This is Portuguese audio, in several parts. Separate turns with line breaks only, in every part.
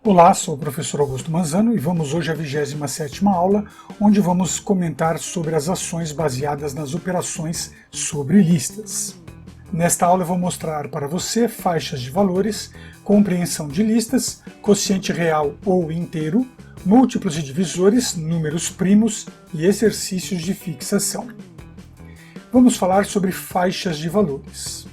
Olá, sou o professor Augusto Manzano e vamos hoje à 27ª aula, onde vamos comentar sobre as ações baseadas nas operações sobre listas. Nesta aula eu vou mostrar para você faixas de valores, compreensão de listas, quociente real ou inteiro, múltiplos de divisores, números primos e exercícios de fixação. Vamos falar sobre faixas de valores.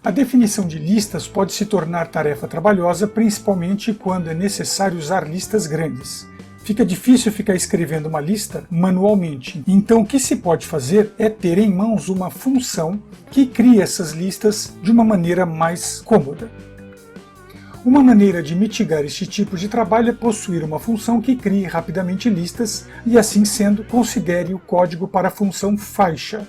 A definição de listas pode se tornar tarefa trabalhosa, principalmente quando é necessário usar listas grandes. Fica difícil ficar escrevendo uma lista manualmente, então o que se pode fazer é ter em mãos uma função que cria essas listas de uma maneira mais cômoda. Uma maneira de mitigar este tipo de trabalho é possuir uma função que crie rapidamente listas e, assim sendo, considere o código para a função faixa.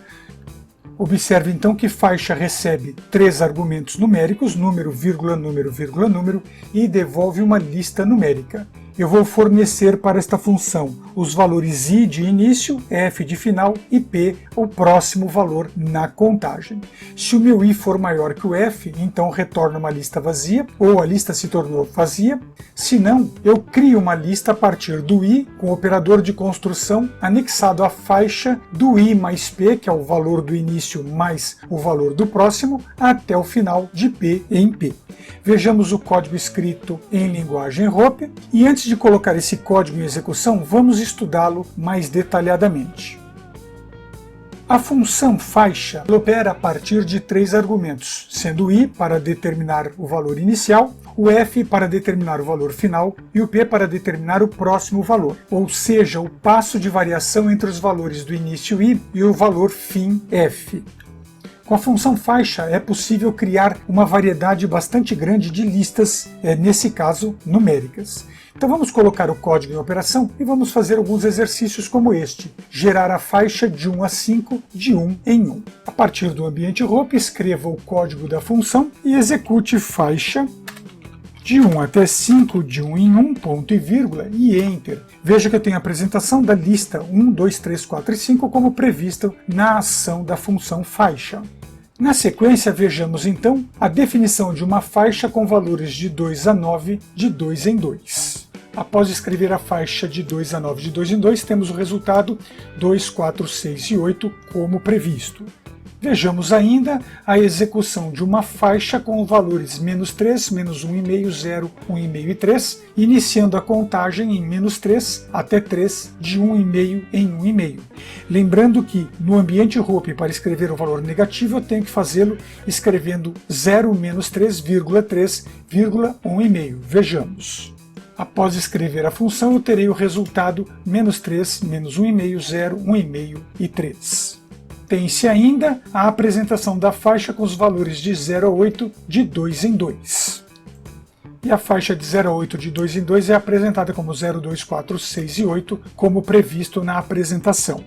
Observe então que faixa recebe 3 argumentos numéricos, número, vírgula, número, vírgula, número, e devolve uma lista numérica. Eu vou fornecer para esta função os valores i de início, f de final e p, o próximo valor na contagem. Se o meu i for maior que o f, então retorna uma lista vazia, ou a lista se tornou vazia. Se não, eu crio uma lista a partir do i, com o operador de construção anexado à faixa do i mais p, que é o valor do início mais o valor do próximo, até o final de p em p. Vejamos o código escrito em linguagem ROP, e antes de colocar esse código em execução, vamos estudá-lo mais detalhadamente. A função faixa opera a partir de 3 argumentos, sendo o i para determinar o valor inicial, o f para determinar o valor final e o p para determinar o próximo valor, ou seja, o passo de variação entre os valores do início i e o valor fim f. Com a função faixa é possível criar uma variedade bastante grande de listas, nesse caso numéricas. Então vamos colocar o código em operação e vamos fazer alguns exercícios como este. Gerar a faixa de 1 a 5 de 1 em 1. A partir do ambiente ROP, escreva o código da função e execute faixa de 1 até 5 de 1 em 1, ponto e vírgula, e Enter. Veja que eu tenho a apresentação da lista 1, 2, 3, 4 e 5 como previsto na ação da função faixa. Na sequência, vejamos então a definição de uma faixa com valores de 2 a 9 de 2 em 2. Após escrever a faixa de 2 a 9 de 2 em 2, temos o resultado 2, 4, 6 e 8 como previsto. Vejamos ainda a execução de uma faixa com valores menos 3, menos 1,5, 0, 1,5 e 3, iniciando a contagem em menos 3 até 3 de 1,5 em 1,5. Lembrando que no ambiente ROP, para escrever o valor negativo, eu tenho que fazê-lo escrevendo 0 menos 3, 3, 1,5. Vejamos. Após escrever a função, eu terei o resultado menos 3, menos 1,5, 0, 1,5 e 3. Tem-se ainda a apresentação da faixa com os valores de 0 a 8 de 2 em 2. E a faixa de 0 a 8 de 2 em 2 é apresentada como 0, 2, 4, 6 e 8, como previsto na apresentação.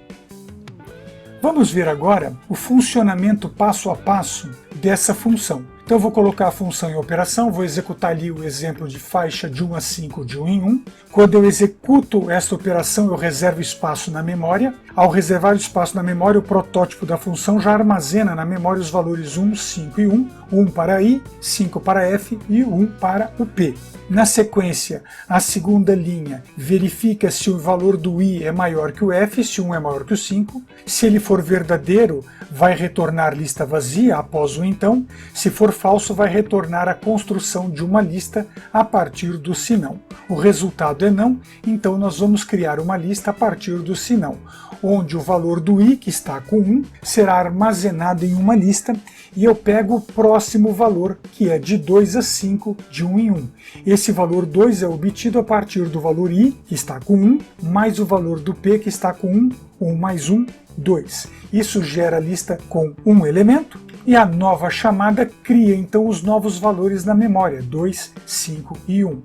Vamos ver agora o funcionamento passo a passo dessa função. Então eu vou colocar a função em operação, vou executar ali o exemplo de faixa de 1 a 5 de 1 em 1. Quando eu executo esta operação, eu reservo espaço na memória. Ao reservar o espaço na memória, o protótipo da função já armazena na memória os valores 1, 5 e 1, 1 para i, 5 para f e 1 para o p. Na sequência, a segunda linha verifica se o valor do i é maior que o f, se 1 é maior que o 5. Se ele for verdadeiro, vai retornar lista vazia após o então. Se for falso, vai retornar a construção de uma lista a partir do senão. O resultado é não, então nós vamos criar uma lista a partir do senão, onde o valor do i, que está com 1, será armazenado em uma lista e eu pego o próximo valor, que é de 2 a 5 de 1 em 1. Esse valor 2 é obtido a partir do valor i, que está com 1, mais o valor do p, que está com 1, 1 mais 1, 2. Isso gera a lista com um elemento, e a nova chamada cria então os novos valores na memória, 2, 5 e 1.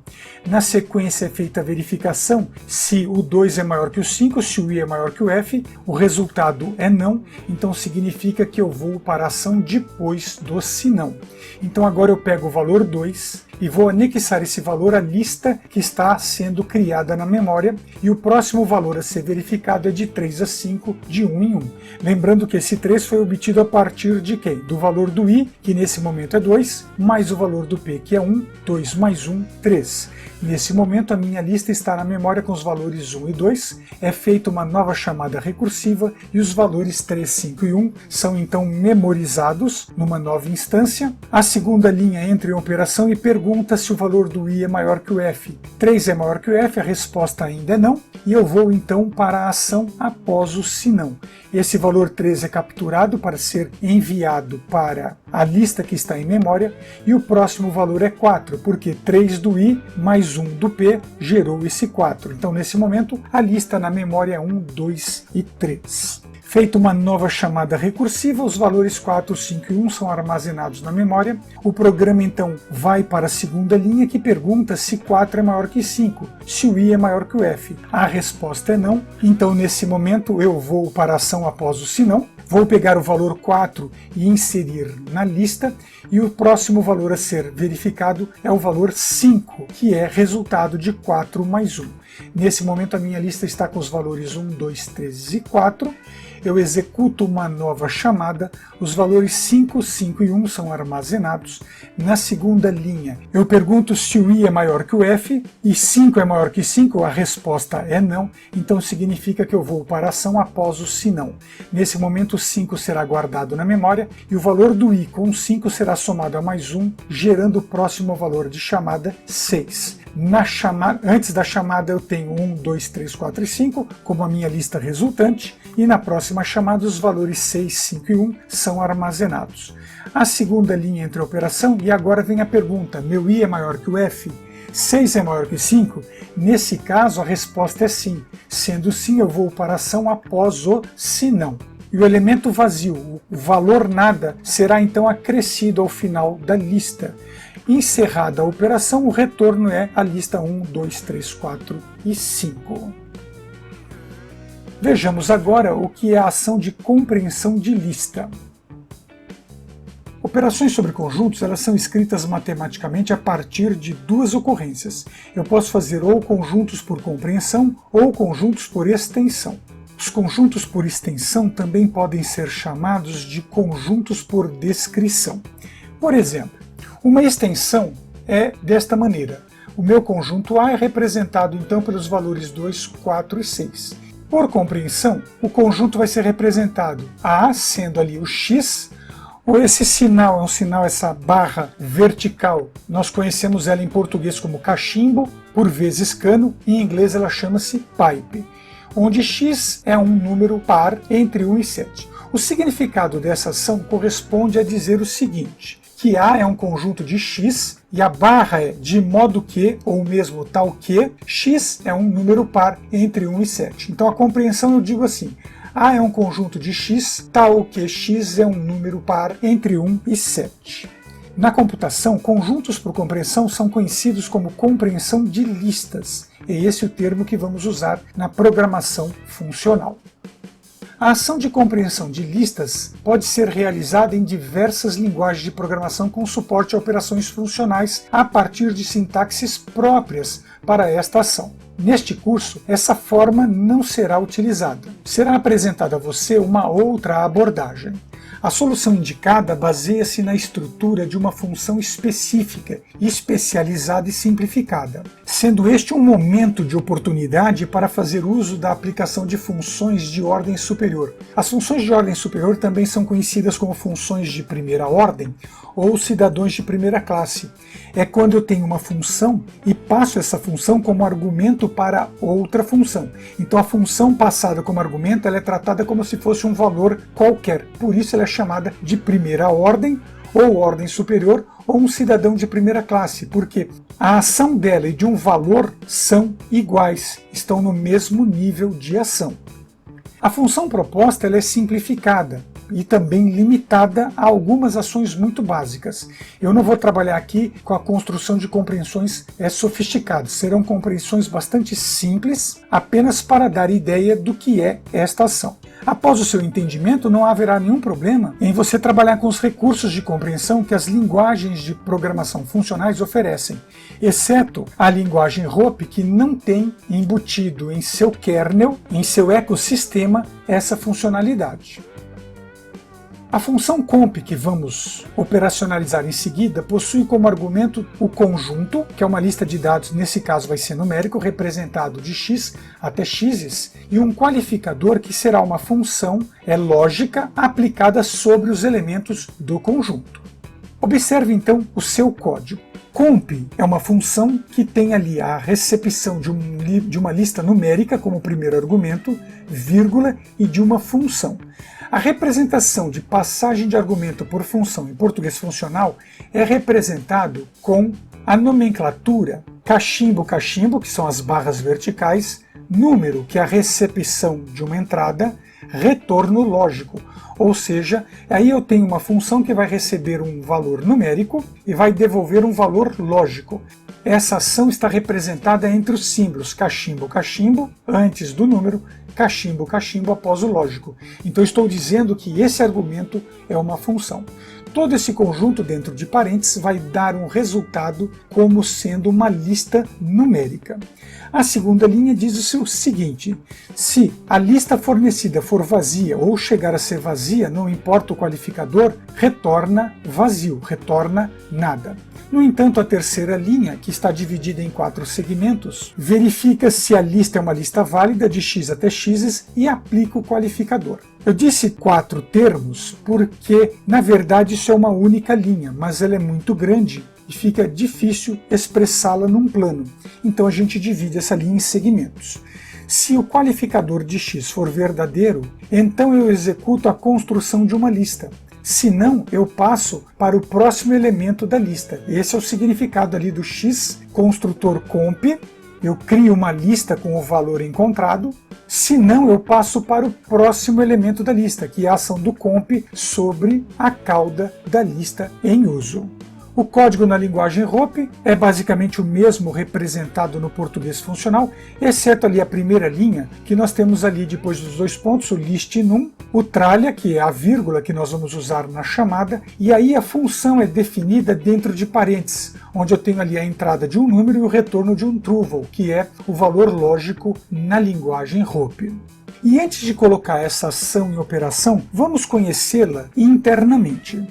Na sequência é feita a verificação se o 2 é maior que o 5, se o i é maior que o f, o resultado é não, então significa que eu vou para a ação depois do senão. Então agora eu pego o valor 2, e vou anexar esse valor à lista que está sendo criada na memória, e o próximo valor a ser verificado é de 3 a 5, de 1 em 1. Lembrando que esse 3 foi obtido a partir de quem? Do valor do i, que nesse momento é 2, mais o valor do p, que é 1, 2 mais 1, 3. Nesse momento a minha lista está na memória com os valores 1 e 2, é feita uma nova chamada recursiva e os valores 3, 5 e 1 são então memorizados numa nova instância. A segunda linha entra em operação e pergunta se o valor do i é maior que o f. 3 é maior que o f, a resposta ainda é não, e eu vou então para a ação após o senão. Esse valor 3 é capturado para ser enviado para a lista que está em memória, e o próximo valor é 4, porque 3 do i mais 1 do p gerou esse 4. Então nesse momento a lista na memória é 1, 2 e 3. Feita uma nova chamada recursiva, os valores 4, 5 e 1 são armazenados na memória. O programa então vai para a segunda linha que pergunta se 4 é maior que 5, se o i é maior que o f. A resposta é não, então nesse momento eu vou para a ação após o senão. Vou pegar o valor 4 e inserir na lista, e o próximo valor a ser verificado é o valor 5, que é resultado de 4 mais 1. Nesse momento a minha lista está com os valores 1, 2, 3 e 4. Eu executo uma nova chamada, os valores 5, 5 e 1 são armazenados. Na segunda linha, eu pergunto se o i é maior que o f, e 5 é maior que 5, a resposta é não, então significa que eu vou para a ação após o senão. Nesse momento o 5 será guardado na memória, e o valor do i com 5 será somado a mais 1, gerando o próximo valor de chamada 6. Antes da chamada eu tenho 1, 2, 3, 4 e 5 como a minha lista resultante, e na próxima chamada os valores 6, 5 e 1 são armazenados. A segunda linha entra em operação e agora vem a pergunta: meu i é maior que o f? 6 é maior que 5? Nesse caso a resposta é sim. Sendo sim, eu vou para a ação após o senão. E o elemento vazio, o valor nada, será então acrescido ao final da lista. Encerrada a operação, o retorno é a lista 1, 2, 3, 4 e 5. Vejamos agora o que é a ação de compreensão de lista. Operações sobre conjuntos elas são escritas matematicamente a partir de duas ocorrências. Eu posso fazer ou conjuntos por compreensão ou conjuntos por extensão. Os conjuntos por extensão também podem ser chamados de conjuntos por descrição. Por exemplo, uma extensão é desta maneira. O meu conjunto A é representado então pelos valores 2, 4 e 6. Por compreensão, o conjunto vai ser representado A sendo ali o X, ou esse sinal é um sinal, essa barra vertical, nós conhecemos ela em português como cachimbo, por vezes cano, em inglês ela chama-se pipe, onde X é um número par entre 1 e 7. O significado dessa ação corresponde a dizer o seguinte: que A é um conjunto de X e a barra é de modo que, ou mesmo tal que, X é um número par entre 1 e 7. Então a compreensão eu digo assim: A é um conjunto de X, tal que X é um número par entre 1 e 7. Na computação, conjuntos por compreensão são conhecidos como compreensão de listas. É esse o termo que vamos usar na programação funcional. A ação de compreensão de listas pode ser realizada em diversas linguagens de programação com suporte a operações funcionais a partir de sintaxes próprias para esta ação. Neste curso, essa forma não será utilizada. Será apresentada a você uma outra abordagem. A solução indicada baseia-se na estrutura de uma função específica, especializada e simplificada, sendo este um momento de oportunidade para fazer uso da aplicação de funções de ordem superior. As funções de ordem superior também são conhecidas como funções de primeira ordem ou cidadãos de primeira classe. É quando eu tenho uma função e passo essa função como argumento para outra função. Então a função passada como argumento ela é tratada como se fosse um valor qualquer. Por isso ela é chamada de primeira ordem, ou ordem superior, ou um cidadão de primeira classe, porque a ação dela e de um valor são iguais, estão no mesmo nível de ação. A função proposta ela é simplificada e também limitada a algumas ações muito básicas. Eu não vou trabalhar aqui com a construção de compreensões sofisticadas, serão compreensões bastante simples, apenas para dar ideia do que é esta ação. Após o seu entendimento, não haverá nenhum problema em você trabalhar com os recursos de compreensão que as linguagens de programação funcionais oferecem, exceto a linguagem ROP, que não tem embutido em seu kernel, em seu ecossistema, essa funcionalidade. A função comp, que vamos operacionalizar em seguida, possui como argumento o conjunto, que é uma lista de dados, nesse caso vai ser numérico, representado de x até x's, e um qualificador, que será uma função lógica aplicada sobre os elementos do conjunto. Observe então o seu código. Comp é uma função que tem ali a recepção de uma lista numérica como primeiro argumento, vírgula, e de uma função. A representação de passagem de argumento por função em português funcional é representado com a nomenclatura cachimbo, que são as barras verticais, número, que é a recepção de uma entrada, retorno lógico, ou seja, aí eu tenho uma função que vai receber um valor numérico e vai devolver um valor lógico. Essa ação está representada entre os símbolos cachimbo, antes do número, cachimbo após o lógico. Então estou dizendo que esse argumento é uma função. Todo esse conjunto dentro de parênteses vai dar um resultado como sendo uma lista numérica. A segunda linha diz o seguinte: se a lista fornecida for vazia ou chegar a ser vazia, não importa o qualificador, retorna vazio, retorna nada. No entanto, a terceira linha, que está dividida em 4 segmentos, verifica se a lista é uma lista válida de x até x e aplica o qualificador. Eu disse 4 termos porque, na verdade, isso é uma única linha, mas ela é muito grande e fica difícil expressá-la num plano. Então a gente divide essa linha em segmentos. Se o qualificador de x for verdadeiro, então eu executo a construção de uma lista. Se não, eu passo para o próximo elemento da lista. Esse é o significado ali do x, construtor comp. Eu crio uma lista com o valor encontrado. Se não, eu passo para o próximo elemento da lista, que é a ação do comp sobre a cauda da lista em uso. O código na linguagem ROP é basicamente o mesmo representado no português funcional, exceto ali a primeira linha, que nós temos ali depois dos 2 pontos, o list num, o tralha, que é a vírgula que nós vamos usar na chamada, e aí a função é definida dentro de parênteses, onde eu tenho ali a entrada de um número e o retorno de um truval, que é o valor lógico na linguagem ROP. E antes de colocar essa ação em operação, vamos conhecê-la internamente.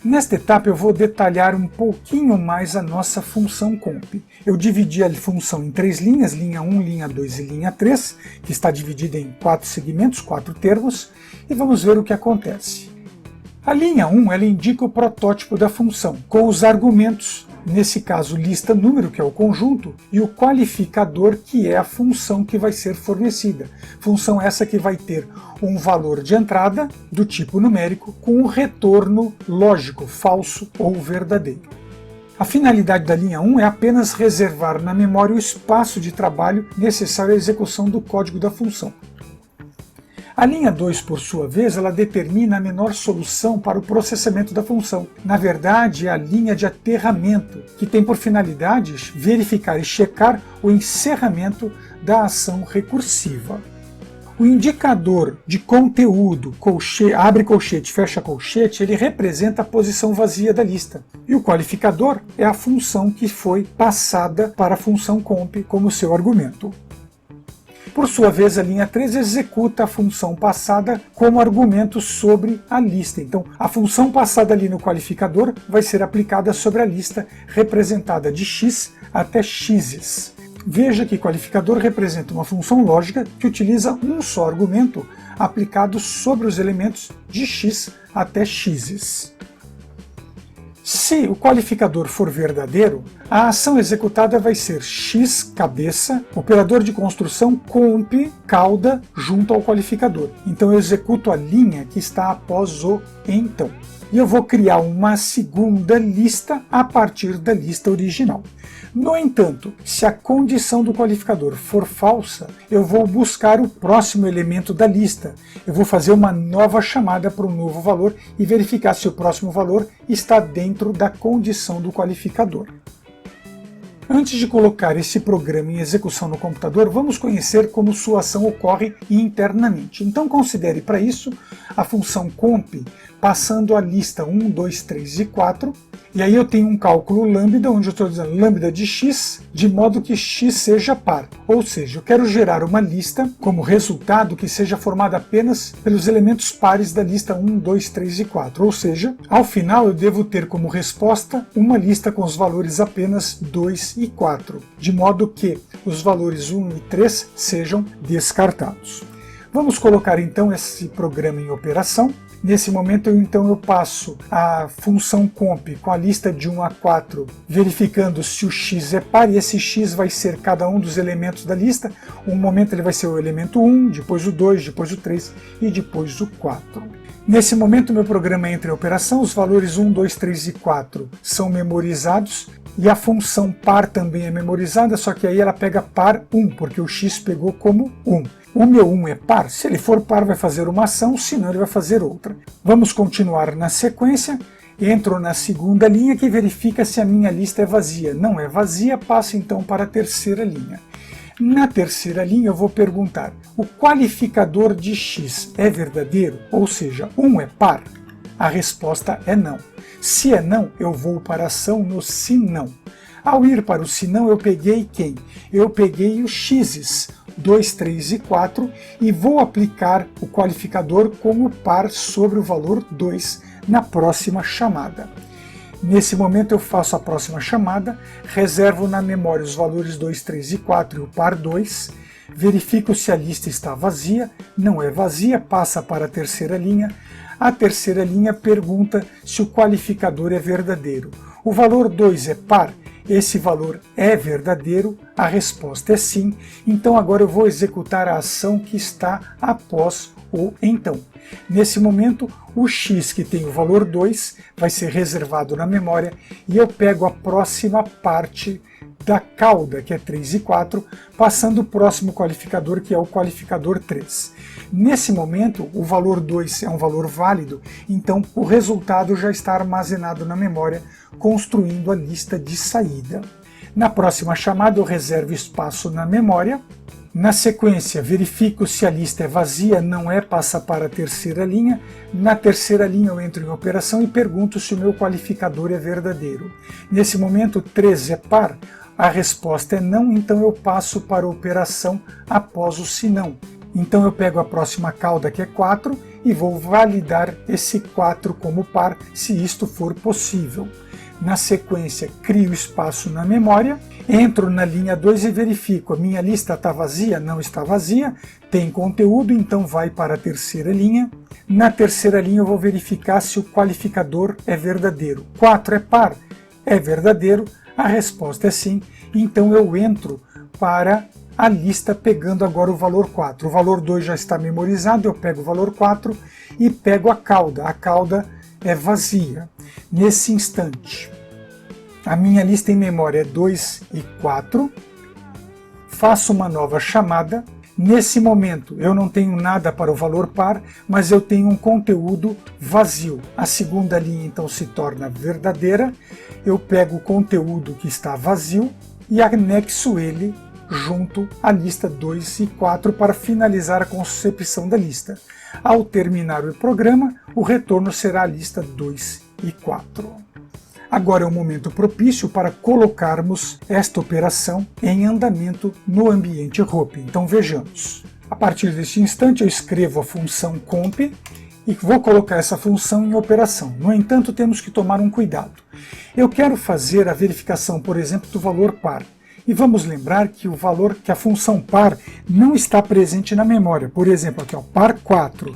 Nesta etapa eu vou detalhar um pouquinho mais a nossa função comp. Eu dividi a função em 3 linhas, linha 1, linha 2 e linha 3, que está dividida em 4 segmentos, 4 termos, e vamos ver o que acontece. A linha 1 ela indica o protótipo da função, com os argumentos, nesse caso lista número, que é o conjunto, e o qualificador, que é a função que vai ser fornecida. Função essa que vai ter um valor de entrada do tipo numérico com um retorno lógico, falso ou verdadeiro. A finalidade da linha 1 é apenas reservar na memória o espaço de trabalho necessário à execução do código da função. A linha 2, por sua vez, ela determina a menor solução para o processamento da função. Na verdade, é a linha de aterramento, que tem por finalidade verificar e checar o encerramento da ação recursiva. O indicador de conteúdo, abre colchete, fecha colchete, ele representa a posição vazia da lista. E o qualificador é a função que foi passada para a função comp como seu argumento. Por sua vez, a linha 3 executa a função passada como argumento sobre a lista. Então, a função passada ali no qualificador vai ser aplicada sobre a lista representada de x até x's. Veja que qualificador representa uma função lógica que utiliza um só argumento aplicado sobre os elementos de x até x's. Se o qualificador for verdadeiro, a ação executada vai ser x cabeça, operador de construção comp cauda junto ao qualificador. Então eu executo a linha que está após o então. E eu vou criar uma segunda lista a partir da lista original. No entanto, se a condição do qualificador for falsa, eu vou buscar o próximo elemento da lista. Eu vou fazer uma nova chamada para um novo valor e verificar se o próximo valor está dentro da condição do qualificador. Antes de colocar esse programa em execução no computador, vamos conhecer como sua ação ocorre internamente. Então considere para isso a função comp passando a lista 1, 2, 3 e 4, e aí eu tenho um cálculo lambda, onde eu estou dizendo lambda de x, de modo que x seja par. Ou seja, eu quero gerar uma lista como resultado que seja formada apenas pelos elementos pares da lista 1, 2, 3 e 4. Ou seja, ao final eu devo ter como resposta uma lista com os valores apenas 2 e 4, de modo que os valores 1 e 3 sejam descartados. Vamos colocar então esse programa em operação. Nesse momento, eu passo a função comp com a lista de 1 a 4, verificando se o x é par, e esse x vai ser cada um dos elementos da lista. Um momento ele vai ser o elemento 1, depois o 2, depois o 3 e depois o 4. Nesse momento, meu programa entra em operação, os valores 1, 2, 3 e 4 são memorizados, e a função par também é memorizada, só que aí ela pega par 1, porque o x pegou como 1. O meu 1 é par, se ele for par vai fazer uma ação, senão ele vai fazer outra. Vamos continuar na sequência, entro na segunda linha que verifica se a minha lista é vazia. Não é vazia, passo então para a terceira linha. Na terceira linha eu vou perguntar, o qualificador de x é verdadeiro? Ou seja, 1 é par? A resposta é não. Se é não, eu vou para a ação no se não. Ao ir para o se não, eu peguei quem? Eu peguei os x's, 2, 3 e 4, e vou aplicar o qualificador como par sobre o valor 2 na próxima chamada. Nesse momento eu faço a próxima chamada, reservo na memória os valores 2, 3 e 4 e o par 2, verifico se a lista está vazia, não é vazia, passa para a terceira linha. A terceira linha pergunta se o qualificador é verdadeiro. O valor 2 é par, esse valor é verdadeiro, a resposta é sim, então agora eu vou executar a ação que está após o então. Nesse momento, o x, que tem o valor 2, vai ser reservado na memória, e eu pego a próxima parte da cauda, que é 3 e 4, passando o próximo qualificador, que é o qualificador 3. Nesse momento, o valor 2 é um valor válido, então o resultado já está armazenado na memória, construindo a lista de saída. Na próxima chamada, eu reservo espaço na memória. Na sequência, verifico se a lista é vazia, não é, passa para a terceira linha. Na terceira linha eu entro em operação e pergunto se o meu qualificador é verdadeiro. Nesse momento, 3 é par, a resposta é não, então eu passo para a operação após o se não. Então eu pego a próxima cauda, que é 4, e vou validar esse 4 como par, se isto for possível. Na sequência, crio espaço na memória, entro na linha 2 e verifico, a minha lista está vazia? Não está vazia, tem conteúdo, então vai para a terceira linha. Na terceira linha eu vou verificar se o qualificador é verdadeiro. 4 é par? É verdadeiro, a resposta é sim, então eu entro para a lista pegando agora o valor 4. O valor 2 já está memorizado, eu pego o valor 4 e pego a cauda é vazia. Nesse instante, a minha lista em memória é 2 e 4, faço uma nova chamada. Nesse momento eu não tenho nada para o valor par, mas eu tenho um conteúdo vazio. A segunda linha então se torna verdadeira, eu pego o conteúdo que está vazio e anexo ele junto à lista 2 e 4 para finalizar a concepção da lista. Ao terminar o programa, o retorno será a lista 2 e 4. Agora é o momento propício para colocarmos esta operação em andamento no ambiente Hopi. Então vejamos. A partir deste instante eu escrevo a função comp e vou colocar essa função em operação. No entanto, temos que tomar um cuidado. Eu quero fazer a verificação, por exemplo, do valor par. E vamos lembrar que a função par não está presente na memória. Por exemplo, aqui, par 4,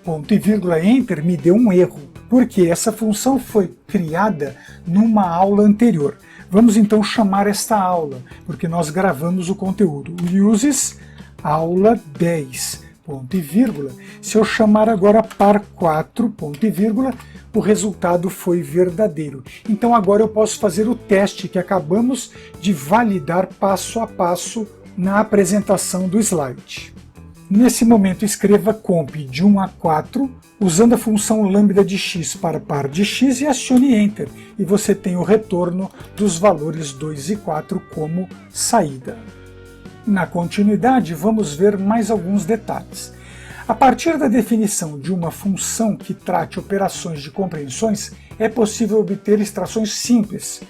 ponto e vírgula, enter, me deu um erro, porque essa função foi criada numa aula anterior. Vamos então chamar esta aula, porque nós gravamos o conteúdo. Uses aula 10, ponto e vírgula. Se eu chamar agora par 4, ponto e vírgula, o resultado foi verdadeiro. Então agora eu posso fazer o teste que acabamos de validar passo a passo na apresentação do slide. Nesse momento escreva comp de 1 a 4, usando a função lambda de x para par de x e acione Enter, e você tem o retorno dos valores 2 e 4 como saída. Na continuidade, vamos ver mais alguns detalhes. A partir da definição de uma função que trate operações de compreensões, é possível obter extrações simples,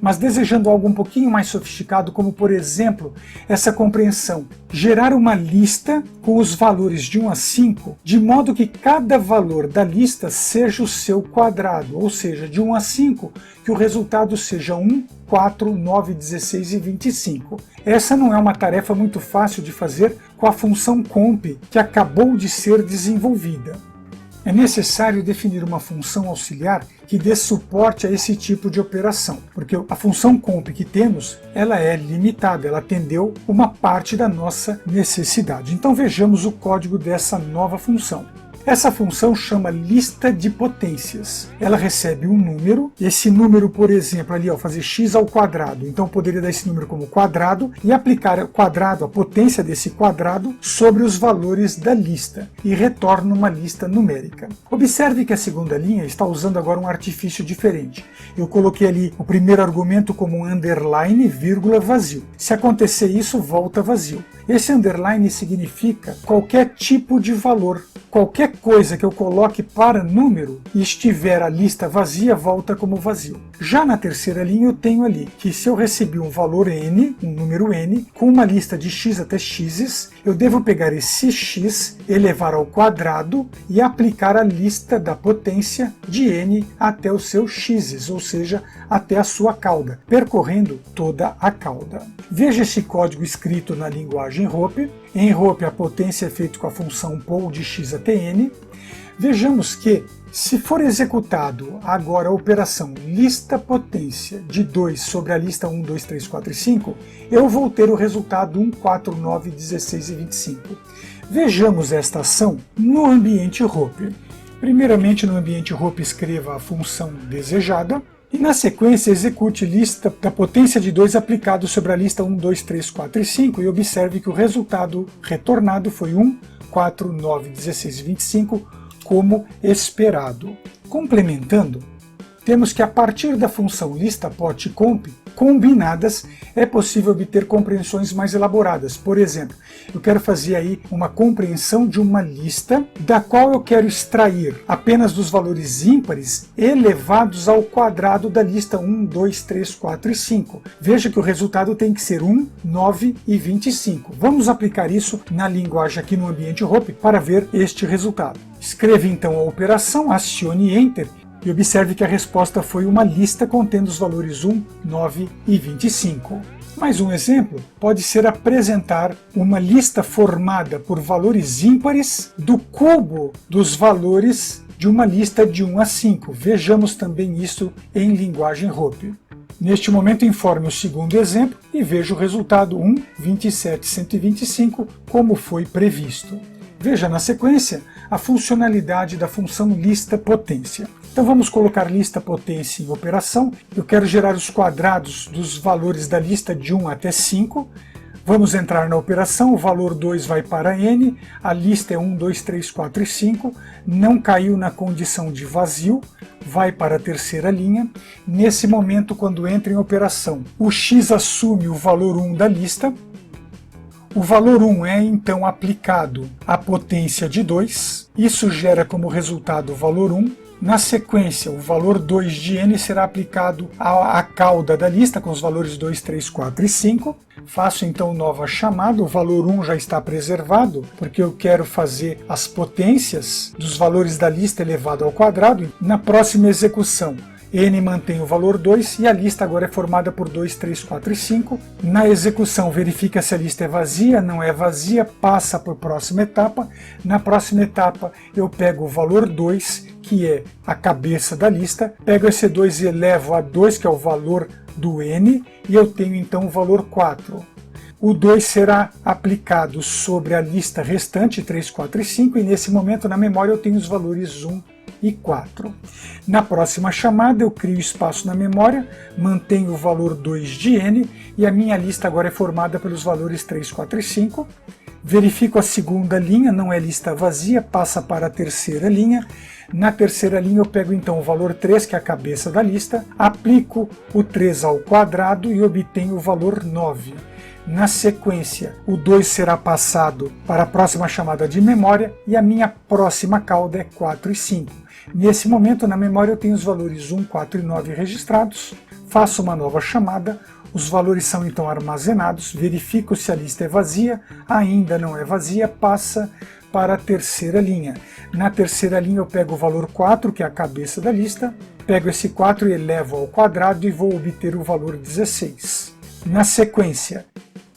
mas desejando algo um pouquinho mais sofisticado, como por exemplo, essa compreensão, gerar uma lista com os valores de 1 a 5, de modo que cada valor da lista seja o seu quadrado, ou seja, de 1 a 5, que o resultado seja 1, 4, 9, 16 e 25. Essa não é uma tarefa muito fácil de fazer com a função comp, que acabou de ser desenvolvida. É necessário definir uma função auxiliar que dê suporte a esse tipo de operação, porque a função comp que temos, ela é limitada, ela atendeu uma parte da nossa necessidade. Então vejamos o código dessa nova função. Essa função chama lista de potências. Ela recebe um número, esse número, por exemplo, ali, fazer x ao quadrado, então eu poderia dar esse número como quadrado e aplicar o quadrado, a potência desse quadrado, sobre os valores da lista, e retorna uma lista numérica. Observe que a segunda linha está usando agora um artifício diferente. Eu coloquei ali o primeiro argumento como um underline, vírgula, vazio. Se acontecer isso, volta vazio. Esse underline significa qualquer tipo de valor. Qualquer coisa que eu coloque para número e estiver a lista vazia, volta como vazio. Já na terceira linha eu tenho ali que se eu recebi um valor n, um número n, com uma lista de x até x, eu devo pegar esse x, elevar ao quadrado e aplicar a lista da potência de n até os seus x, ou seja, até a sua cauda, percorrendo toda a cauda. Veja esse código escrito na linguagem Hope. Em Hope, a potência é feita com a função poll de x até n. Vejamos que, se for executado agora a operação lista potência de 2 sobre a lista 1, 2, 3, 4 e 5, eu vou ter o resultado 1, 4, 9, 16 e 25. Vejamos esta ação no ambiente Hope. Primeiramente, no ambiente Hope, escreva a função desejada, e na sequência execute lista da potência de 2 aplicado sobre a lista 1, 2, 3, 4 e 5 e observe que o resultado retornado foi 1, 4, 9, 16 e 25, como esperado. Complementando, temos que a partir da função lista_pot_comp, combinadas, é possível obter compreensões mais elaboradas. Por exemplo, eu quero fazer aí uma compreensão de uma lista da qual eu quero extrair apenas dos valores ímpares elevados ao quadrado da lista 1, 2, 3, 4 e 5. Veja que o resultado tem que ser 1, 9 e 25. Vamos aplicar isso na linguagem aqui no ambiente Hope para ver este resultado. Escreva então a operação, acione Enter, e observe que a resposta foi uma lista contendo os valores 1, 9 e 25. Mais um exemplo pode ser apresentar uma lista formada por valores ímpares do cubo dos valores de uma lista de 1 a 5. Vejamos também isso em linguagem Hope. Neste momento, informe o segundo exemplo e veja o resultado 1, 27, 125, como foi previsto. Veja na sequência a funcionalidade da função lista potência. Então vamos colocar lista potência em operação. Eu quero gerar os quadrados dos valores da lista de 1 até 5. Vamos entrar na operação, o valor 2 vai para n, a lista é 1, 2, 3, 4 e 5, não caiu na condição de vazio, vai para a terceira linha. Nesse momento, quando entra em operação, o x assume o valor 1 da lista. O valor 1 é então aplicado à potência de 2, isso gera como resultado o valor 1. Na sequência, o valor 2 de n será aplicado à cauda da lista com os valores 2, 3, 4 e 5. Faço então nova chamada, o valor 1 já está preservado, porque eu quero fazer as potências dos valores da lista elevado ao quadrado. Na próxima execução, n mantém o valor 2 e a lista agora é formada por 2, 3, 4 e 5. Na execução, verifica se a lista é vazia, não é vazia, passa para a próxima etapa. Na próxima etapa, eu pego o valor 2, que é a cabeça da lista, pego esse 2 e elevo a 2, que é o valor do n, e eu tenho então o valor 4. O 2 será aplicado sobre a lista restante, 3, 4 e 5, e nesse momento na memória eu tenho os valores 1 e 4. Na próxima chamada eu crio espaço na memória, mantenho o valor 2 de n e a minha lista agora é formada pelos valores 3, 4 e 5. Verifico a segunda linha, não é lista vazia, passa para a terceira linha. Na terceira linha eu pego então o valor 3, que é a cabeça da lista, aplico o 3 ao quadrado e obtenho o valor 9. Na sequência, o 2 será passado para a próxima chamada de memória e a minha próxima cauda é 4 e 5. Nesse momento, na memória, eu tenho os valores 1, 4 e 9 registrados, faço uma nova chamada, os valores são então armazenados, verifico se a lista é vazia, ainda não é vazia, passa para a terceira linha. Na terceira linha eu pego o valor 4, que é a cabeça da lista, pego esse 4 e elevo ao quadrado e vou obter o valor 16. Na sequência,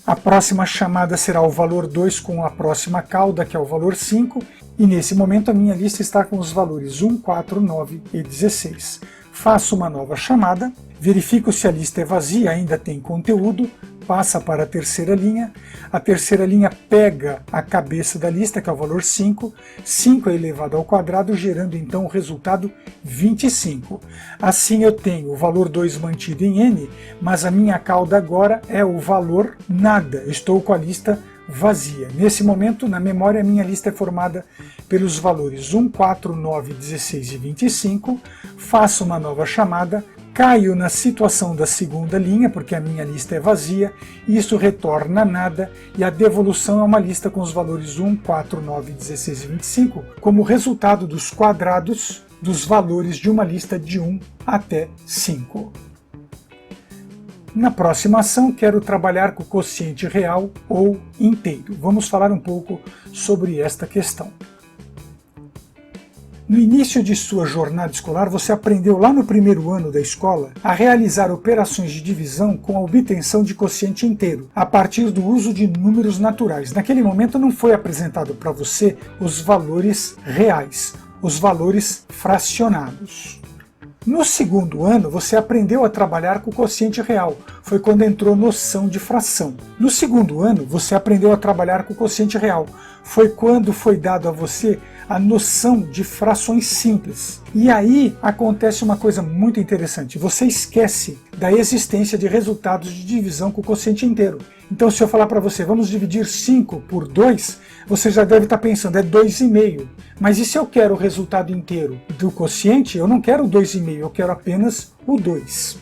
a próxima chamada será o valor 2 com a próxima cauda, que é o valor 5, e nesse momento a minha lista está com os valores 1, 4, 9 e 16. Faço uma nova chamada, verifico se a lista é vazia, ainda tem conteúdo, passa para a terceira linha pega a cabeça da lista, que é o valor 5, 5 é elevado ao quadrado, gerando então o resultado 25. Assim eu tenho o valor 2 mantido em n, mas a minha cauda agora é o valor nada, estou com a lista vazia. Nesse momento, na memória, a minha lista é formada pelos valores 1, 4, 9, 16 e 25, faço uma nova chamada, caio na situação da segunda linha, porque a minha lista é vazia, e isso retorna nada, e a devolução é uma lista com os valores 1, 4, 9, 16 e 25, como resultado dos quadrados dos valores de uma lista de 1 até 5. Na próxima ação, quero trabalhar com o quociente real ou inteiro. Vamos falar um pouco sobre esta questão. No início de sua jornada escolar, você aprendeu lá no primeiro ano da escola a realizar operações de divisão com a obtenção de quociente inteiro, a partir do uso de números naturais. Naquele momento não foi apresentado para você os valores reais, os valores fracionados. No segundo ano, você aprendeu a trabalhar com o quociente real, foi quando entrou noção de fração. No segundo ano, você aprendeu a trabalhar com o quociente real, foi quando foi dado a você a noção de frações simples. E aí acontece uma coisa muito interessante, você esquece da existência de resultados de divisão com o quociente inteiro. Então se eu falar para você, vamos dividir 5 por 2, você já deve estar pensando, é 2,5. Mas e se eu quero o resultado inteiro do quociente, eu não quero o 2,5, eu quero apenas o 2.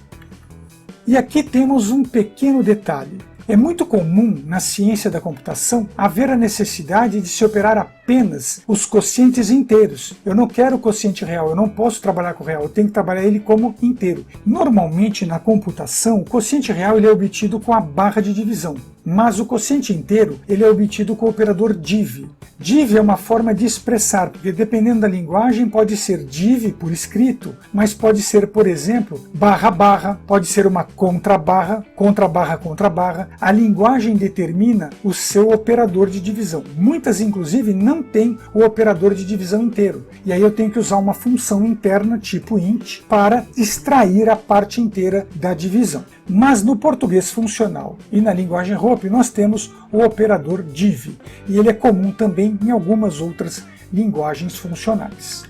E aqui temos um pequeno detalhe. É muito comum na ciência da computação haver a necessidade de se operar apenas os quocientes inteiros. Eu não quero o quociente real, eu não posso trabalhar com o real, eu tenho que trabalhar ele como inteiro. Normalmente na computação, o quociente real ele é obtido com a barra de divisão, mas o quociente inteiro ele é obtido com o operador div. Div é uma forma de expressar, porque dependendo da linguagem pode ser div por escrito, mas pode ser, por exemplo, barra barra, pode ser uma contra barra, contra barra, contra barra. A linguagem determina o seu operador de divisão. Muitas, inclusive, não têm o operador de divisão inteiro. E aí eu tenho que usar uma função interna tipo int para extrair a parte inteira da divisão. Mas no português funcional e na linguagem ROP nós temos o operador div. E ele é comum também em algumas outras linguagens funcionais.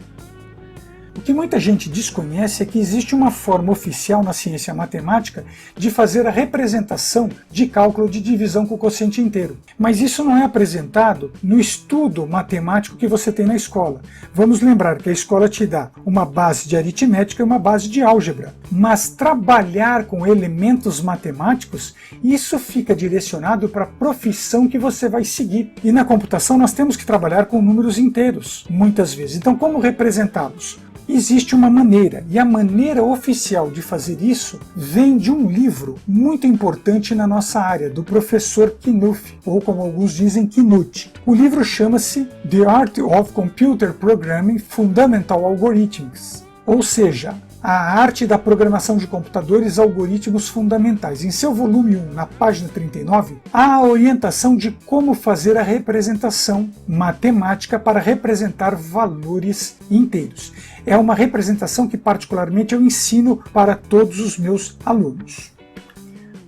O que muita gente desconhece é que existe uma forma oficial na ciência matemática de fazer a representação de cálculo de divisão com o quociente inteiro. Mas isso não é apresentado no estudo matemático que você tem na escola. Vamos lembrar que a escola te dá uma base de aritmética e uma base de álgebra. Mas trabalhar com elementos matemáticos, isso fica direcionado para a profissão que você vai seguir. E na computação nós temos que trabalhar com números inteiros, muitas vezes. Então como representá-los? Existe uma maneira, e a maneira oficial de fazer isso vem de um livro muito importante na nossa área, do professor Knuth, ou como alguns dizem, Knut. O livro chama-se The Art of Computer Programming Fundamental Algorithms, ou seja, a arte da programação de computadores, algoritmos fundamentais. Em seu volume 1, na página 39, há a orientação de como fazer a representação matemática para representar valores inteiros. É uma representação que particularmente eu ensino para todos os meus alunos.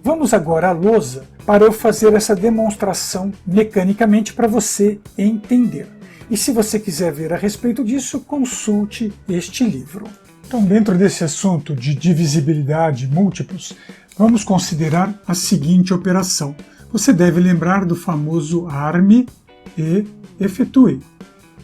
Vamos agora à lousa para eu fazer essa demonstração mecanicamente para você entender. E se você quiser ver a respeito disso, consulte este livro. Então, dentro desse assunto de divisibilidade múltiplos, vamos considerar a seguinte operação. Você deve lembrar do famoso arme e efetue.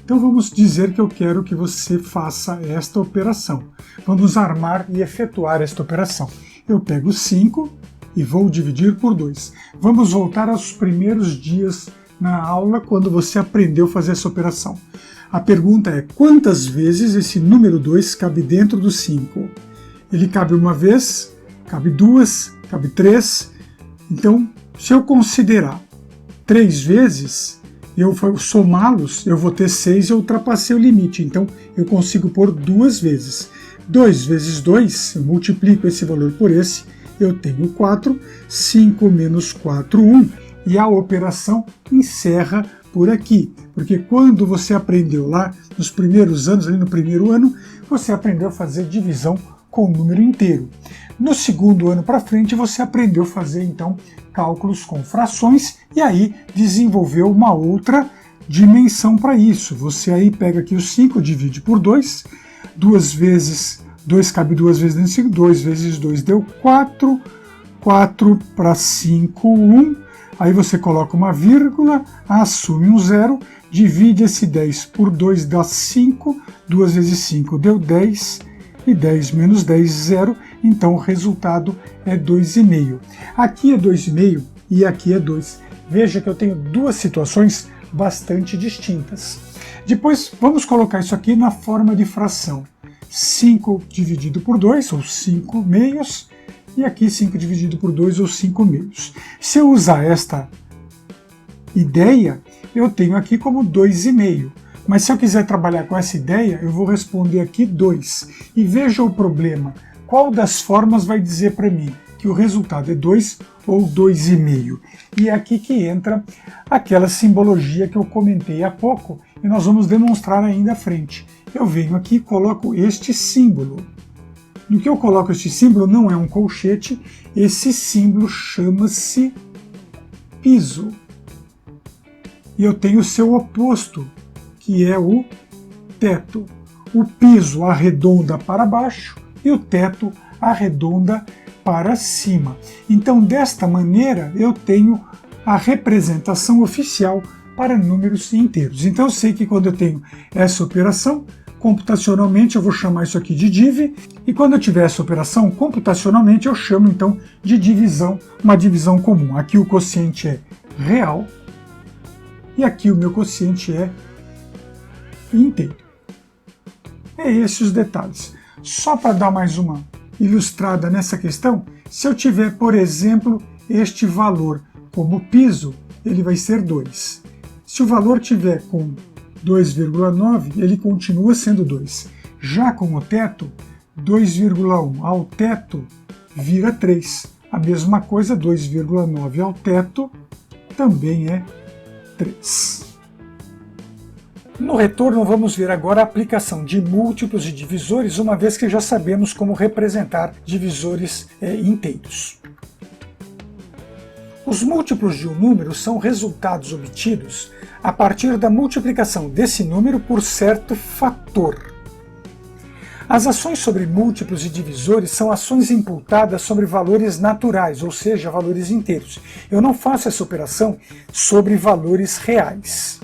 Então vamos dizer que eu quero que você faça esta operação. Vamos armar e efetuar esta operação. Eu pego 5 e vou dividir por 2. Vamos voltar aos primeiros dias na aula, quando você aprendeu a fazer essa operação. A pergunta é: quantas vezes esse número 2 cabe dentro do 5? Ele cabe uma vez, cabe duas, cabe 3. Então, se eu considerar 3 vezes, eu vou somá-los, eu vou ter 6 e eu ultrapassei o limite. Então, eu consigo pôr 2 vezes. 2 vezes 2, eu multiplico esse valor por esse, eu tenho 4, 5 menos 4, 1, e a operação encerra por aqui. Porque quando você aprendeu lá, nos primeiros anos, ali no primeiro ano, você aprendeu a fazer divisão com o número inteiro. No segundo ano para frente, você aprendeu a fazer, então, cálculos com frações, e aí desenvolveu uma outra dimensão para isso. Você aí pega aqui o 5, divide por 2, 2 vezes 2 cabe 2 vezes dentro do 5, 2 vezes 2 deu 4, 4 para 5, 1, aí você coloca uma vírgula, assume um zero, divide esse 10 por 2 dá 5, 2 vezes 5 deu 10, e 10 menos 10, 0, então o resultado é 2,5. Aqui é 2,5 e aqui é 2. Veja que eu tenho duas situações bastante distintas. Depois vamos colocar isso aqui na forma de fração. 5 dividido por 2, ou 5 meios, e aqui 5 dividido por 2, ou 5 meios. Se eu usar esta ideia, eu tenho aqui como 2,5. Mas se eu quiser trabalhar com essa ideia, eu vou responder aqui 2. E veja o problema. Qual das formas vai dizer para mim que o resultado é 2 ou 2,5? E é aqui que entra aquela simbologia que eu comentei há pouco, e nós vamos demonstrar ainda à frente. Eu venho aqui e coloco este símbolo. No que eu coloco este símbolo não é um colchete, esse símbolo chama-se piso. E eu tenho o seu oposto, que é o teto. O piso arredonda para baixo e o teto arredonda para cima. Então, desta maneira, eu tenho a representação oficial para números inteiros. Então, eu sei que quando eu tenho essa operação, computacionalmente eu vou chamar isso aqui de div, e quando eu tiver essa operação, computacionalmente eu chamo então de divisão, uma divisão comum. Aqui o quociente é real, e aqui o meu quociente é inteiro. É esses os detalhes. Só para dar mais uma ilustrada nessa questão, se eu tiver, por exemplo, este valor como piso, ele vai ser 2. Se o valor tiver com 2,9, ele continua sendo 2. Já com o teto, 2,1 ao teto vira 3. A mesma coisa, 2,9 ao teto também é 3. No retorno, vamos ver agora a aplicação de múltiplos e divisores, uma vez que já sabemos como representar divisores inteiros. Os múltiplos de um número são resultados obtidos a partir da multiplicação desse número por certo fator. As ações sobre múltiplos e divisores são ações imputadas sobre valores naturais, ou seja, valores inteiros. Eu não faço essa operação sobre valores reais.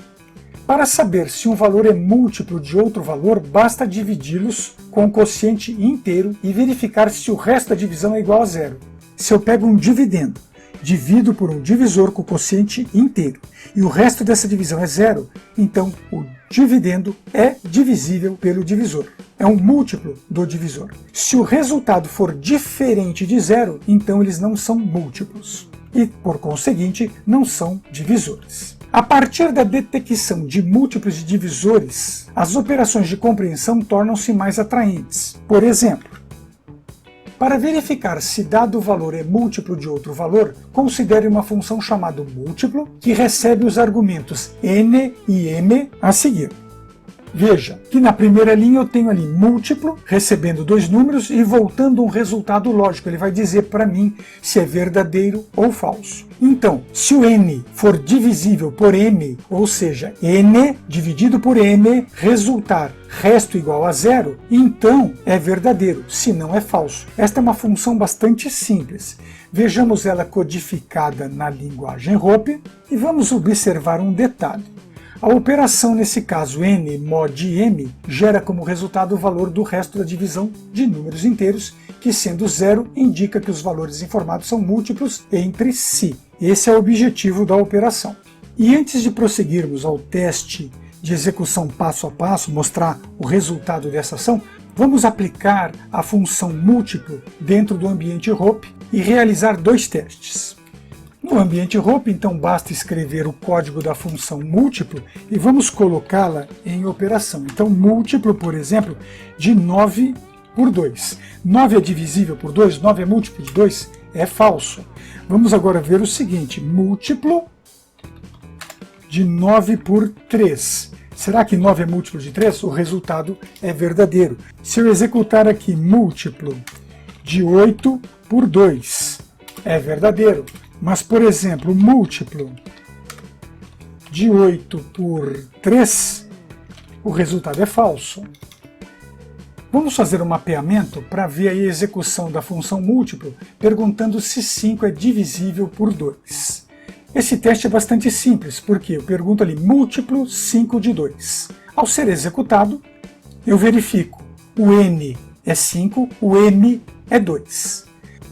Para saber se um valor é múltiplo de outro valor, basta dividi-los com o quociente inteiro e verificar se o resto da divisão é igual a zero. Se eu pego um dividendo, divido por um divisor com o quociente inteiro, e o resto dessa divisão é zero, então o dividendo é divisível pelo divisor. É um múltiplo do divisor. Se o resultado for diferente de zero, então eles não são múltiplos. E, por conseguinte, não são divisores. A partir da detecção de múltiplos e divisores, as operações de compreensão tornam-se mais atraentes. Por exemplo, para verificar se dado valor é múltiplo de outro valor, considere uma função chamada múltiplo, que recebe os argumentos n e m a seguir. Veja que na primeira linha eu tenho ali múltiplo, recebendo dois números e voltando um resultado lógico. Ele vai dizer para mim se é verdadeiro ou falso. Então, se o n for divisível por m, ou seja, n dividido por m, resultar resto igual a zero, então é verdadeiro, se não é falso. Esta é uma função bastante simples. Vejamos ela codificada na linguagem ROP e vamos observar um detalhe. A operação, nesse caso n mod m, gera como resultado o valor do resto da divisão de números inteiros, que sendo zero indica que os valores informados são múltiplos entre si. Esse é o objetivo da operação. E antes de prosseguirmos ao teste de execução passo a passo, mostrar o resultado dessa ação, vamos aplicar a função múltiplo dentro do ambiente ROP e realizar dois testes. No ambiente ROP, então, basta escrever o código da função múltiplo e vamos colocá-la em operação. Então, múltiplo, por exemplo, de 9 por 2. 9 é divisível por 2? 9 é múltiplo de 2? É falso. Vamos agora ver o seguinte, múltiplo de 9 por 3. Será que 9 é múltiplo de 3? O resultado é verdadeiro. Se eu executar aqui múltiplo de 8 por 2, é verdadeiro. Mas, por exemplo, múltiplo de 8 por 3, o resultado é falso. Vamos fazer um mapeamento para ver a execução da função múltiplo, perguntando se 5 é divisível por 2. Esse teste é bastante simples, porque eu pergunto ali múltiplo 5 de 2. Ao ser executado, eu verifico o n é 5, o m é 2.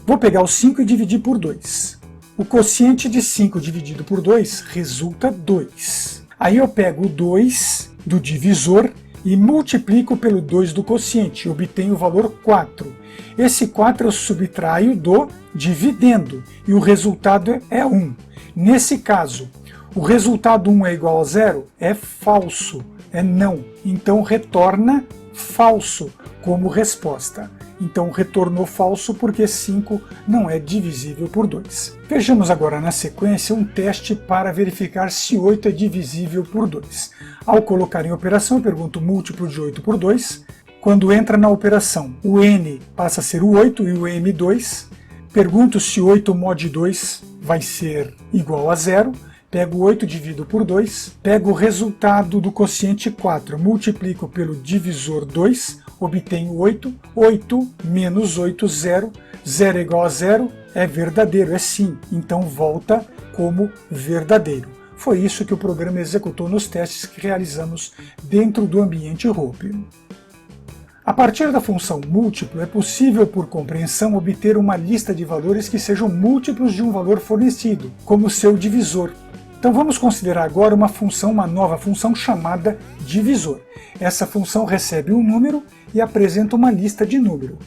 Vou pegar o 5 e dividir por 2. O quociente de 5 dividido por 2 resulta 2. Aí eu pego o 2 do divisor e multiplico pelo 2 do quociente, e obtenho o valor 4. Esse 4 eu subtraio do dividendo, e o resultado é 1. Nesse caso, o resultado 1 é igual a 0? É falso, é não. Então retorna falso como resposta. Então retornou falso porque 5 não é divisível por 2. Vejamos agora na sequência um teste para verificar se 8 é divisível por 2. Ao colocar em operação, eu pergunto múltiplo de 8 por 2. Quando entra na operação, o n passa a ser o 8 e o m 2. Pergunto se 8 mod 2 vai ser igual a 0. Pego 8 dividido por 2, pego o resultado do quociente 4, multiplico pelo divisor 2, obtenho 8, 8 menos 8, 0, 0 é igual a 0, é verdadeiro, é sim, então volta como verdadeiro. Foi isso que o programa executou nos testes que realizamos dentro do ambiente ROP. A partir da função múltiplo, é possível, por compreensão, obter uma lista de valores que sejam múltiplos de um valor fornecido, como seu divisor. Então vamos considerar agora uma nova função chamada divisor. Essa função recebe um número e apresenta uma lista de número.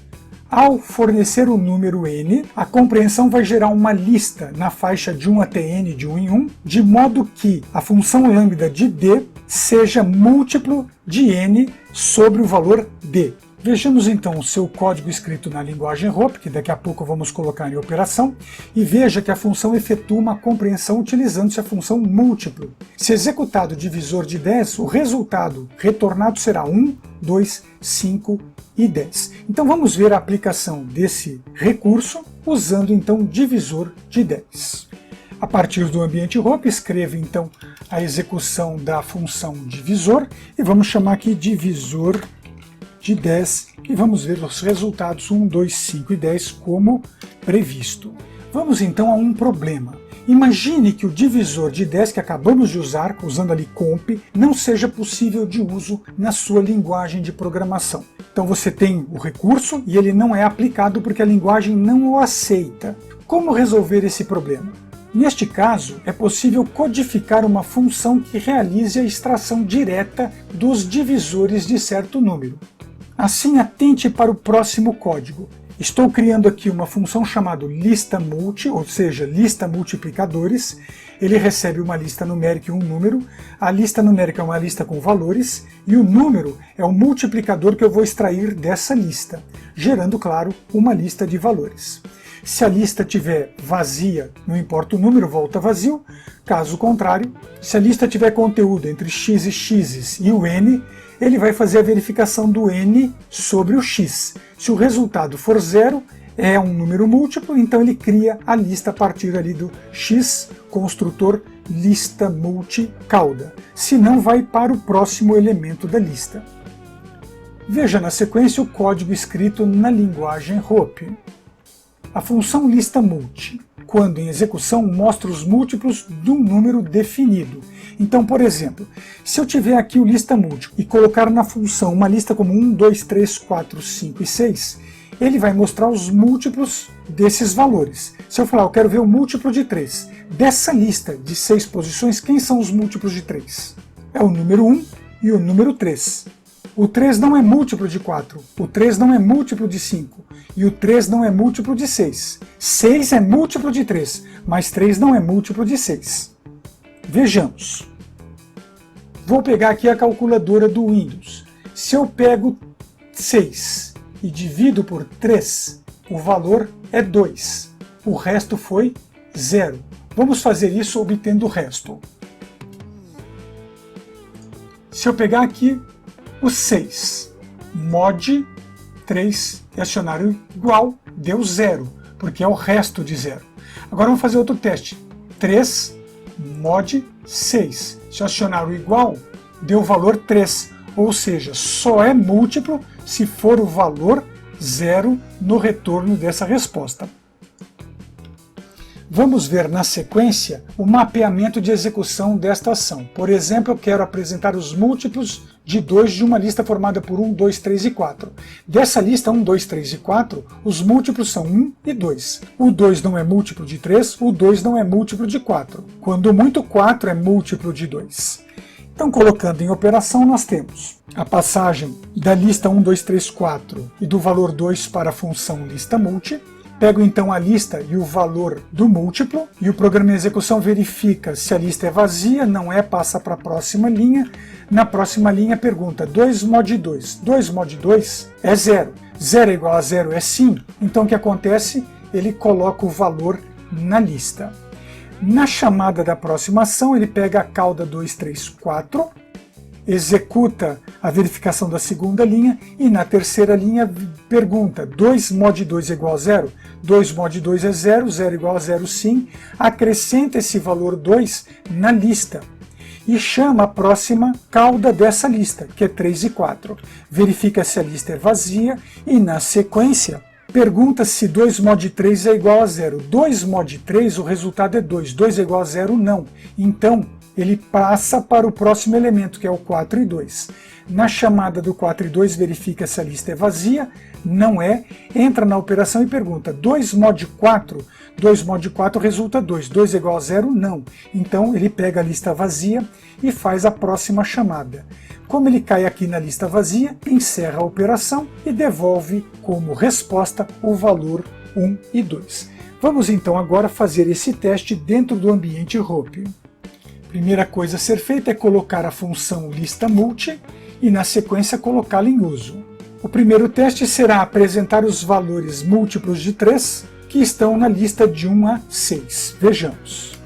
Ao fornecer o número n, a compreensão vai gerar uma lista na faixa de 1 até n de 1 em 1, de modo que a função lambda de d seja múltiplo de n sobre o valor d. Vejamos então o seu código escrito na linguagem ROP, que daqui a pouco vamos colocar em operação, e veja que a função efetua uma compreensão utilizando-se a função múltiplo. Se executado o divisor de 10, o resultado retornado será 1, 2, 5 e 10. Então vamos ver a aplicação desse recurso usando então o divisor de 10. A partir do ambiente ROP, escreva então a execução da função divisor e vamos chamar aqui divisor de 10 e vamos ver os resultados 1, 2, 5 e 10 como previsto. Vamos então a um problema. Imagine que o divisor de 10 que acabamos de usar, usando ali comp, não seja possível de uso na sua linguagem de programação. Então você tem o recurso e ele não é aplicado porque a linguagem não o aceita. Como resolver esse problema? Neste caso, é possível codificar uma função que realize a extração direta dos divisores de certo número. Assim, atente para o próximo código. Estou criando aqui uma função chamada listaMulti, ou seja, lista multiplicadores. Ele recebe uma lista numérica e um número. A lista numérica é uma lista com valores e o número é o multiplicador que eu vou extrair dessa lista, gerando, claro, uma lista de valores. Se a lista estiver vazia, não importa o número, volta vazio. Caso contrário, se a lista tiver conteúdo entre x e x e o n, ele vai fazer a verificação do n sobre o x. Se o resultado for 0, é um número múltiplo, então ele cria a lista a partir ali do x, construtor lista multi-cauda. Se não, vai para o próximo elemento da lista. Veja na sequência o código escrito na linguagem Hope. A função lista_multi, quando em execução, mostra os múltiplos de um número definido. Então, por exemplo, se eu tiver aqui o lista_multi e colocar na função uma lista como 1, 2, 3, 4, 5 e 6, ele vai mostrar os múltiplos desses valores. Se eu falar, eu quero ver o múltiplo de 3, dessa lista de 6 posições, quem são os múltiplos de 3? É o número 1 e o número 3. O 3 não é múltiplo de 4, o 3 não é múltiplo de 5, e o 3 não é múltiplo de 6. 6 é múltiplo de 3, mas 3 não é múltiplo de 6. Vejamos. Vou pegar aqui a calculadora do Windows. Se eu pego 6 e divido por 3, o valor é 2. O resto foi 0. Vamos fazer isso obtendo o resto. Se eu pegar aqui o 6, mod 3 e acionar o igual, deu 0, porque é o resto de 0. Agora vamos fazer outro teste. 3 mod 6. Se eu acionar o igual, deu o valor 3, ou seja, só é múltiplo se for o valor 0 no retorno dessa resposta. Vamos ver na sequência o mapeamento de execução desta ação. Por exemplo, eu quero apresentar os múltiplos de 2 de uma lista formada por 1, 2, 3 e 4. Dessa lista 1, 2, 3 e 4, os múltiplos são 1 e 2. O 2 não é múltiplo de 3, o 2 não é múltiplo de 4. Quando muito, 4 é múltiplo de 2. Então, colocando em operação, nós temos a passagem da lista 1, 2, 3, 4 e do valor 2 para a função lista_multi. Pego então a lista e o valor do múltiplo, e o programa em execução verifica se a lista é vazia, não é, passa para a próxima linha. Na próxima linha pergunta 2 mod 2. 2 mod 2 é 0. 0 é igual a 0 é sim. Então o que acontece? Ele coloca o valor na lista. Na chamada da próxima ação, ele pega a cauda 2, 3, 4, executa a verificação da segunda linha e na terceira linha pergunta 2 mod 2 é igual a 0? 2 mod 2 é 0, 0 igual a 0 sim, acrescenta esse valor 2 na lista e chama a próxima cauda dessa lista, que é 3 e 4. Verifica se a lista é vazia e na sequência pergunta se 2 mod 3 é igual a 0. 2 mod 3, o resultado é 2. 2 é igual a 0? Não. Então, ele passa para o próximo elemento, que é o 4 e 2. Na chamada do 4 e 2, verifica se a lista é vazia. Não é. Entra na operação e pergunta 2 mod 4. 2 mod 4 resulta 2. 2 é igual a 0? Não. Então, ele pega a lista vazia e faz a próxima chamada. Como ele cai aqui na lista vazia, encerra a operação e devolve como resposta o valor 1 e 2. Vamos então agora fazer esse teste dentro do ambiente Hope. Primeira coisa a ser feita é colocar a função lista_multi e na sequência colocá-la em uso. O primeiro teste será apresentar os valores múltiplos de 3 que estão na lista de 1 a 6. Vejamos.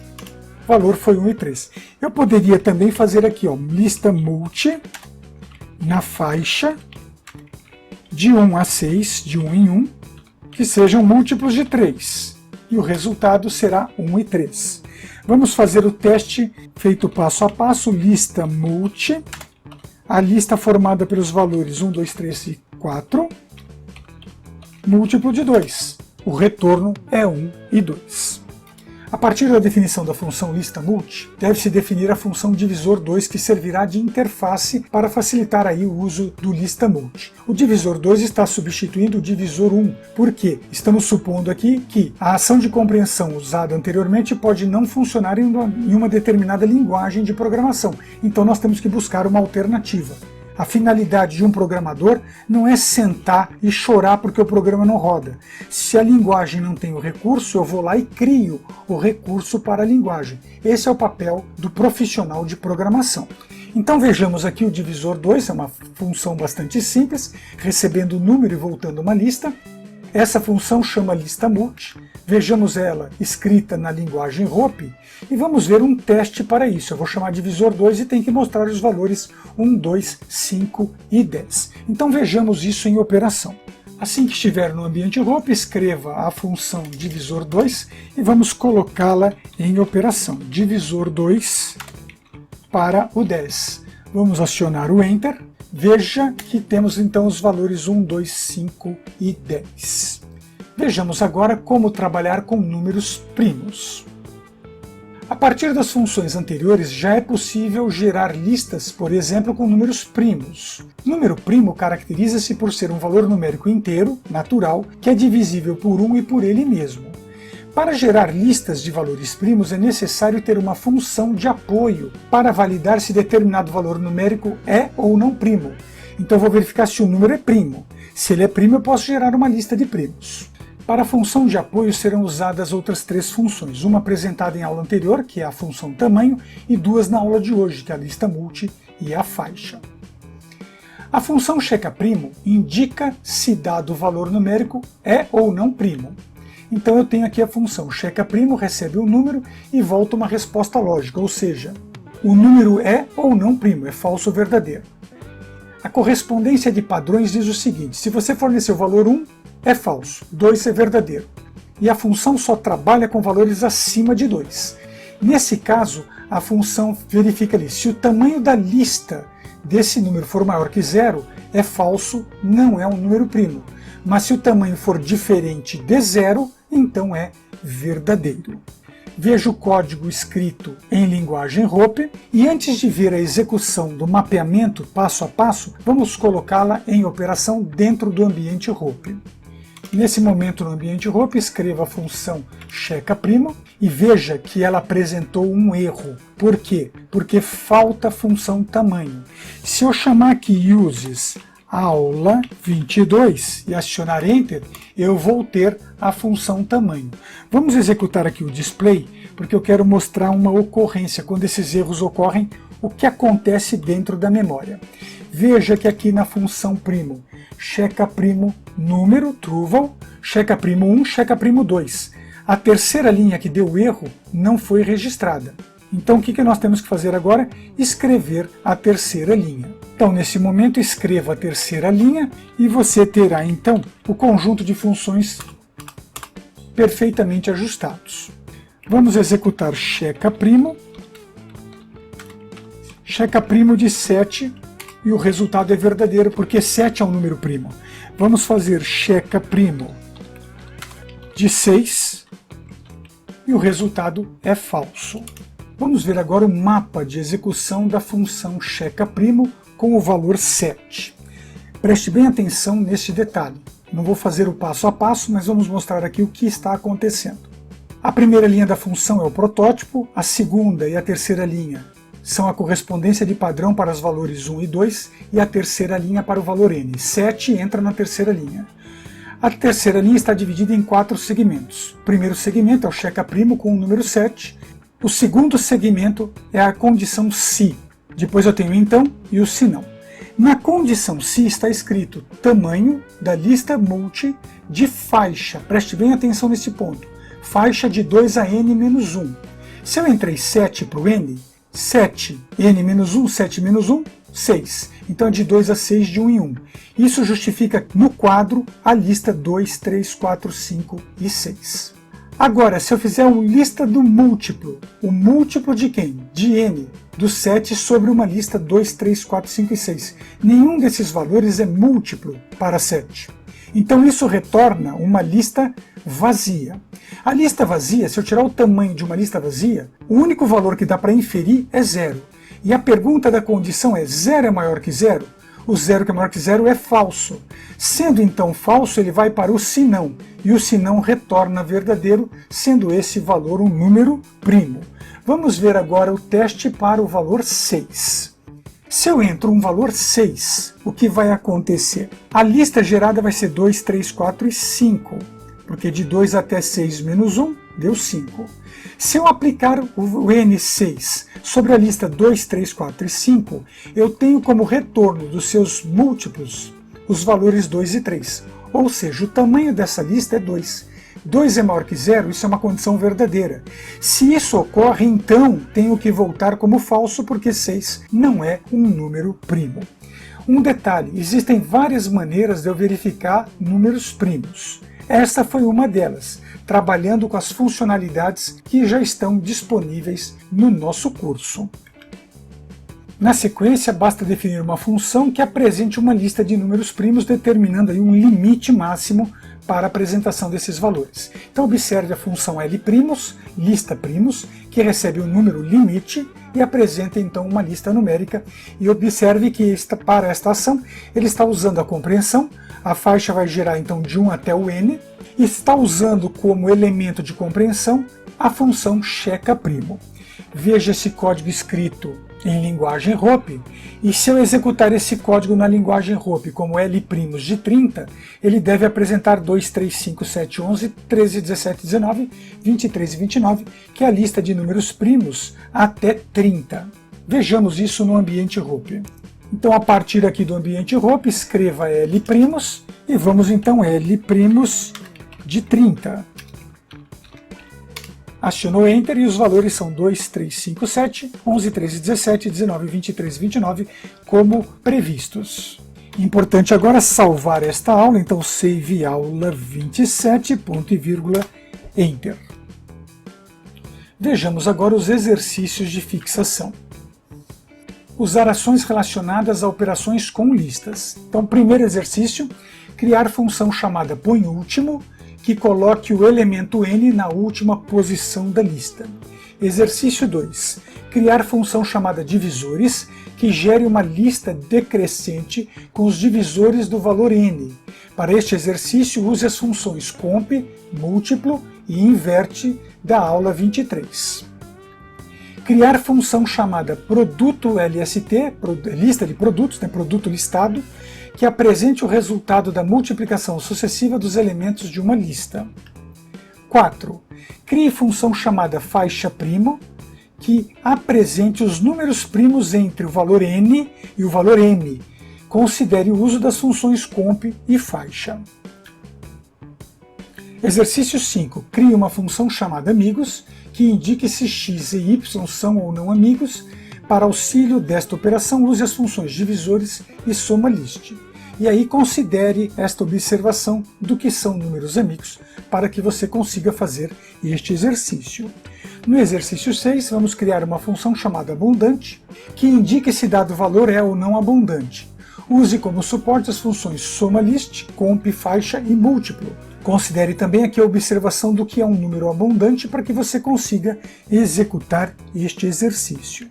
O valor foi 1 e 3. Eu poderia também fazer aqui, lista_multi na faixa de 1 a 6, de 1 em 1, que sejam múltiplos de 3. E o resultado será 1 e 3. Vamos fazer o teste feito passo a passo, lista_multi, a lista formada pelos valores 1, 2, 3 e 4, múltiplo de 2. O retorno é 1 e 2. A partir da definição da função lista_multi, deve-se definir a função divisor 2, que servirá de interface para facilitar aí o uso do lista_multi. O divisor 2 está substituindo o divisor 1, porque estamos supondo aqui que a ação de compreensão usada anteriormente pode não funcionar em uma determinada linguagem de programação, então nós temos que buscar uma alternativa. A finalidade de um programador não é sentar e chorar porque o programa não roda. Se a linguagem não tem o recurso, eu vou lá e crio o recurso para a linguagem. Esse é o papel do profissional de programação. Então vejamos aqui o divisor 2, é uma função bastante simples, recebendo o número e voltando uma lista. Essa função chama lista multi, vejamos ela escrita na linguagem ROP, e vamos ver um teste para isso. Eu vou chamar divisor 2 e tem que mostrar os valores 1, 2, 5 e 10. Então vejamos isso em operação. Assim que estiver no ambiente ROP, escreva a função divisor 2 e vamos colocá-la em operação. Divisor 2 para o 10. Vamos acionar o Enter. Veja que temos então os valores 1, 2, 5 e 10. Vejamos agora como trabalhar com números primos. A partir das funções anteriores já é possível gerar listas, por exemplo, com números primos. Número primo caracteriza-se por ser um valor numérico inteiro, natural, que é divisível por 1 e por ele mesmo. Para gerar listas de valores primos é necessário ter uma função de apoio para validar se determinado valor numérico é ou não primo. Então eu vou verificar se o número é primo. Se ele é primo, eu posso gerar uma lista de primos. Para a função de apoio serão usadas outras 3 funções, uma apresentada em aula anterior, que é a função tamanho, e 2 na aula de hoje, que é a lista multi e a faixa. A função checaPrimo indica se dado valor numérico é ou não primo. Então eu tenho aqui a função checaPrimo, recebe um número e volta uma resposta lógica, ou seja, o número é ou não primo, é falso ou verdadeiro. A correspondência de padrões diz o seguinte: se você fornecer o valor 1, é falso, 2 é verdadeiro. E a função só trabalha com valores acima de 2. Nesse caso, a função verifica ali, se o tamanho da lista desse número for maior que 0, é falso, não é um número primo. Mas se o tamanho for diferente de 0, então é verdadeiro. Veja o código escrito em linguagem ROP e antes de ver a execução do mapeamento passo a passo, vamos colocá-la em operação dentro do ambiente ROP. Nesse momento no ambiente ROP, escreva a função checaPrimo e veja que ela apresentou um erro. Por quê? Porque falta a função tamanho. Se eu chamar aqui uses aula 22 e acionar Enter, eu vou ter a função tamanho. Vamos executar aqui o display, porque eu quero mostrar uma ocorrência. Quando esses erros ocorrem, o que acontece dentro da memória. Veja que aqui na função primo, checaPrimo número, truval, checaPrimo 1, checaPrimo 2. A terceira linha que deu erro não foi registrada. Então o que nós temos que fazer agora? Escrever a terceira linha. Então nesse momento escreva a terceira linha e você terá então o conjunto de funções perfeitamente ajustados. Vamos executar checaPrimo de 7 e o resultado é verdadeiro porque 7 é um número primo. Vamos fazer checaPrimo de 6 e o resultado é falso. Vamos ver agora o mapa de execução da função checaPrimo com o valor 7. Preste bem atenção neste detalhe. Não vou fazer o passo a passo, mas vamos mostrar aqui o que está acontecendo. A primeira linha da função é o protótipo, a segunda e a terceira linha são a correspondência de padrão para os valores 1 e 2 e a terceira linha para o valor n. 7 entra na terceira linha. A terceira linha está dividida em 4 segmentos. O primeiro segmento é o checaPrimo com o número 7. O segundo segmento é a condição se. Depois eu tenho então e o se não. Na condição se está escrito tamanho da lista multi de faixa. Preste bem atenção nesse ponto. Faixa de 2 a n menos 1. Se eu entrei 7 para o n, 7, n menos 1, 7 menos 1, 6. Então é de 2 a 6, de 1 em 1. Isso justifica no quadro a lista 2, 3, 4, 5 e 6. Agora, se eu fizer uma lista do múltiplo, o múltiplo de quem? De n, do 7 sobre uma lista 2, 3, 4, 5 e 6. Nenhum desses valores é múltiplo para 7. Então isso retorna uma lista vazia. A lista vazia, se eu tirar o tamanho de uma lista vazia, o único valor que dá para inferir é 0. E a pergunta da condição é: 0 é maior que 0? O 0 que é maior que 0 é falso. Sendo então falso, ele vai para o senão. E o senão retorna verdadeiro, sendo esse valor um número primo. Vamos ver agora o teste para o valor 6. Se eu entro um valor 6, o que vai acontecer? A lista gerada vai ser 2, 3, 4 e 5, porque de 2 até 6 menos 1 deu 5. Se eu aplicar o N6 sobre a lista 2, 3, 4 e 5, eu tenho como retorno dos seus múltiplos os valores 2 e 3. ou seja, o tamanho dessa lista é 2. 2 é maior que 0, isso é uma condição verdadeira. Se isso ocorre, então tenho que voltar como falso, porque 6 não é um número primo. Um detalhe, existem várias maneiras de eu verificar números primos. Esta foi uma delas, trabalhando com as funcionalidades que já estão disponíveis no nosso curso. Na sequência, basta definir uma função que apresente uma lista de números primos, determinando aí um limite máximo para a apresentação desses valores. Então observe a função L', lista primos, que recebe um número limite e apresenta então uma lista numérica. E observe que para esta ação ele está usando a compreensão, a faixa vai gerar então de 1 até o n, e está usando como elemento de compreensão a função checa'. Veja esse código escrito em linguagem ROP, e se eu executar esse código na linguagem ROP como L' de 30, ele deve apresentar 2, 3, 5, 7, 11, 13, 17, 19, 23 e 29, que é a lista de números primos até 30. Vejamos isso no ambiente ROP. Então, a partir aqui do ambiente ROP, escreva L' e vamos então L' de 30. Acionou Enter e os valores são 2, 3, 5, 7, 11, 13, 17, 19, 23 e 29, como previstos. Importante agora salvar esta aula, então save aula 27, ponto e vírgula, Enter. Vejamos agora os exercícios de fixação. Usar ações relacionadas a operações com listas. Então, primeiro exercício, criar função chamada põeúltimo, que coloque o elemento n na última posição da lista. Exercício 2. Criar função chamada divisores, que gere uma lista decrescente com os divisores do valor n. Para este exercício, use as funções comp, múltiplo e inverte da aula 23. Criar função chamada produto LST, lista de produtos, produto listado, que apresente o resultado da multiplicação sucessiva dos elementos de uma lista. 4. Crie função chamada faixa primo, que apresente os números primos entre o valor n e o valor m. Considere o uso das funções comp e faixa. Exercício 5. Crie uma função chamada amigos, que indique se x e y são ou não amigos. Para auxílio desta operação, use as funções divisores e soma_list. E aí considere esta observação do que são números amigos para que você consiga fazer este exercício. No exercício 6, vamos criar uma função chamada abundante, que indique se dado valor é ou não abundante. Use como suporte as funções soma_list, comp, faixa e múltiplo. Considere também aqui a observação do que é um número abundante para que você consiga executar este exercício.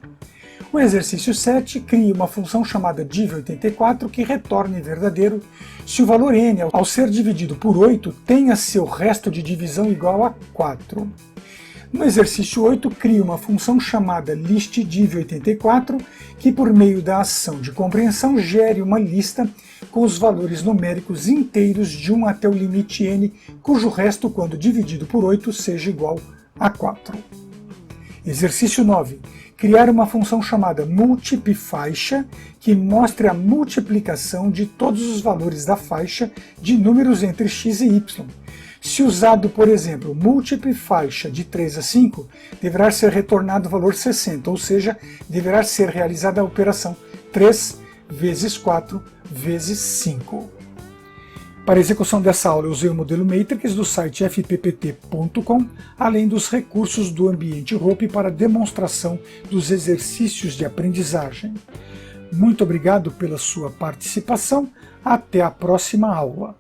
O exercício 7, crie uma função chamada div84 que retorne verdadeiro se o valor n, ao ser dividido por 8, tenha seu resto de divisão igual a 4. No exercício 8, crie uma função chamada listdiv84 que, por meio da ação de compreensão, gere uma lista com os valores numéricos inteiros de 1 até o limite n, cujo resto, quando dividido por 8, seja igual a 4. Exercício 9. Criar uma função chamada multipfaixa que mostre a multiplicação de todos os valores da faixa de números entre x e y. Se usado, por exemplo, multipfaixa de 3 a 5, deverá ser retornado o valor 60, ou seja, deverá ser realizada a operação 3 vezes 4 vezes 5. Para a execução dessa aula, eu usei o modelo Matrix do site fppt.com, além dos recursos do ambiente ROP para demonstração dos exercícios de aprendizagem. Muito obrigado pela sua participação. Até a próxima aula.